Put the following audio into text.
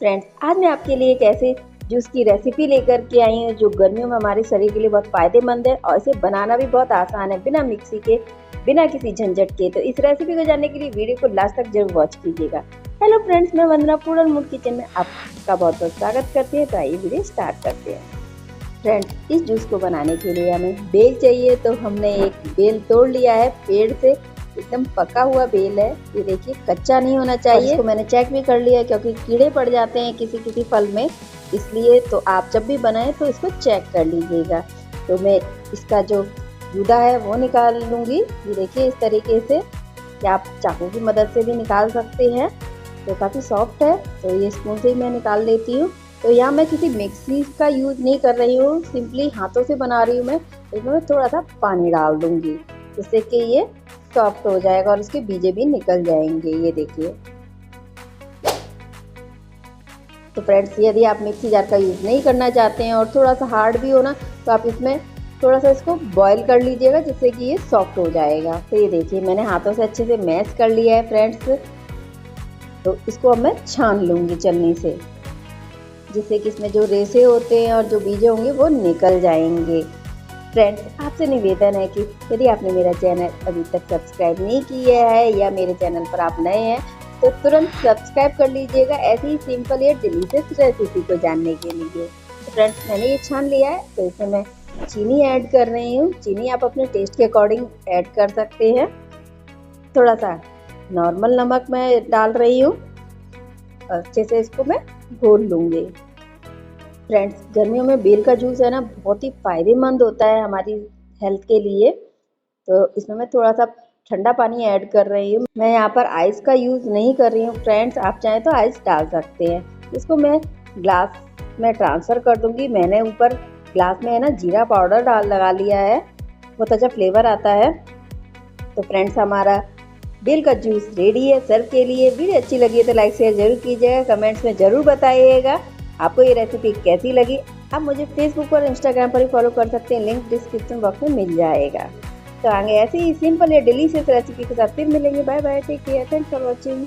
Friends, आज मैं आपके लिए एक ऐसे जूस की रेसिपी लेकर के आई हूँ जो गर्मियों में हमारे शरीर के लिए बहुत फायदेमंद है और इसे बनाना भी बहुत आसान है, बिना मिक्सी के, बिना किसी झंझट के। तो इस रेसिपी को जानने के लिए वीडियो को लास्ट तक जरूर वॉच कीजिएगा। हेलो फ्रेंड्स, मैं वंदना पूरन मूड किचन में आपका बहुत बहुत स्वागत करती हूँ। तो आइए वीडियो स्टार्ट करते हैं। फ्रेंड्स, इस जूस को बनाने के लिए हमें बेल चाहिए। तो हमने एक बेल तोड़ लिया है पेड़ से, एकदम पका हुआ बेल है। ये देखिए, कच्चा नहीं होना चाहिए। इसको मैंने चेक भी कर लिया है क्योंकि कीड़े पड़ जाते हैं किसी किसी फल में, इसलिए तो आप जब भी बनाएं तो इसको चेक कर लीजिएगा। तो मैं इसका जो गूदा है वो निकाल लूँगी। ये देखिए, इस तरीके से, या आप चाकू की मदद से भी निकाल सकते हैं। तो काफ़ी सॉफ्ट है, तो ये स्पून से ही मैं निकाल लेती हूँ। तो यहाँ मैं किसी मिक्सी का यूज़ नहीं कर रही हूँ, सिंपली हाथों से बना रही हूँ मैं। इसमें मैं थोड़ा सा पानी डाल दूँगी जिससे कि ये सॉफ्ट हो जाएगा और इसके बीजे भी निकल जाएंगे। ये देखिए। तो फ्रेंड्स, यदि आप मिक्सी जार का यूज़ नहीं करना चाहते हैं और थोड़ा सा हार्ड भी हो ना, तो आप इसमें थोड़ा सा इसको बॉईल कर लीजिएगा जिससे कि ये सॉफ्ट हो जाएगा। तो ये देखिए, मैंने हाथों से अच्छे से मैश कर लिया है फ्रेंड्स। तो इसको अब मैं छान लूँगी छलनी से, जिससे कि इसमें जो रेशे होते हैं और जो बीजे होंगे वो निकल जाएंगे। फ्रेंड्स, आपसे निवेदन है कि यदि आपने मेरा चैनल अभी तक सब्सक्राइब नहीं किया है या मेरे चैनल पर आप नए हैं तो तुरंत सब्सक्राइब कर लीजिएगा, ऐसी ही सिंपल या डिलीशियस रेसिपी को जानने के लिए। तो फ्रेंड्स, मैंने ये छान लिया है, तो इसमें मैं चीनी ऐड कर रही हूँ। चीनी आप अपने टेस्ट के अकॉर्डिंग ऐड कर सकते हैं। थोड़ा सा नॉर्मल नमक मैं डाल रही हूँ। अच्छे से इसको मैं घोल लूँगी। फ्रेंड्स, गर्मियों में बेल का जूस है ना, बहुत ही फायदेमंद होता है हमारी हेल्थ के लिए। तो इसमें मैं थोड़ा सा ठंडा पानी ऐड कर रही हूँ। मैं यहाँ पर आइस का यूज़ नहीं कर रही हूँ फ्रेंड्स, आप चाहें तो आइस डाल सकते हैं। इसको मैं ग्लास में ट्रांसफ़र कर दूँगी। मैंने ऊपर ग्लास में है ना जीरा पाउडर लगा लिया है, बहुत अच्छा फ्लेवर आता है। तो फ्रेंड्स, हमारा बेल का जूस रेडी है सर्व के लिए। वीडियो अच्छी लगी है तो लाइक शेयर जरूर कीजिएगा, कमेंट्स में ज़रूर बताइएगा आपको ये रेसिपी कैसी लगी। आप मुझे फेसबुक और इंस्टाग्राम पर भी फॉलो कर सकते हैं, लिंक डिस्क्रिप्शन बॉक्स में मिल जाएगा। तो आगे ऐसे ही सिंपल या डिलीशियस रेसिपी के साथ फिर मिलेंगे। Bye bye, take care, thanks for watching.